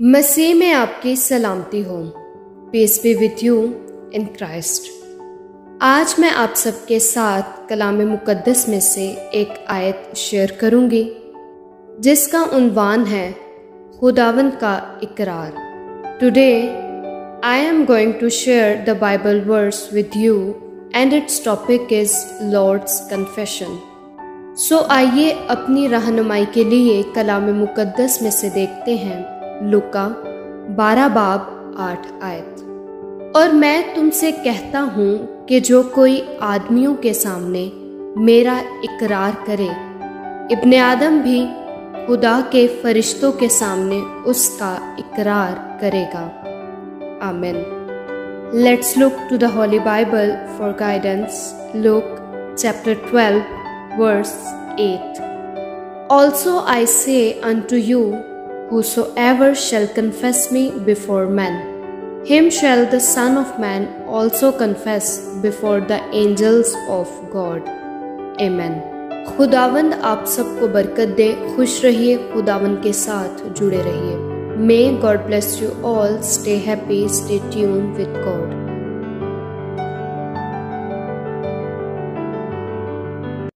मसीह में आपकी सलामती हो। Peace be with you in Christ. आज मैं आप सबके साथ कलाम मुकद्दस में से एक आयत शेयर करूंगी जिसका उन्वान है खुदावंद का इकरार। Today I am going to share the Bible verse with you and it's topic is Lord's confession. So आइए अपनी रहनुमाई के लिए कलाम मुकद्दस में से देखते हैं लूका 12 बाब 8 आयत। और मैं तुमसे कहता हूँ कि जो कोई आदमियों के सामने मेरा इकरार करे, इब्ने आदम भी खुदा के फरिश्तों के सामने उसका इकरार करेगा। आमीन। Let's look to the holy Bible for guidance. Look chapter 12 verse 8। Also I say unto you, whosoever shall confess me before men, him shall the Son of Man also confess before the angels of God. Amen। खुदावंद आप सबको बरकत दे। खुश रहिए, खुदावंद के साथ जुड़े रहिए। May God bless you all. Stay happy, stay tuned with God.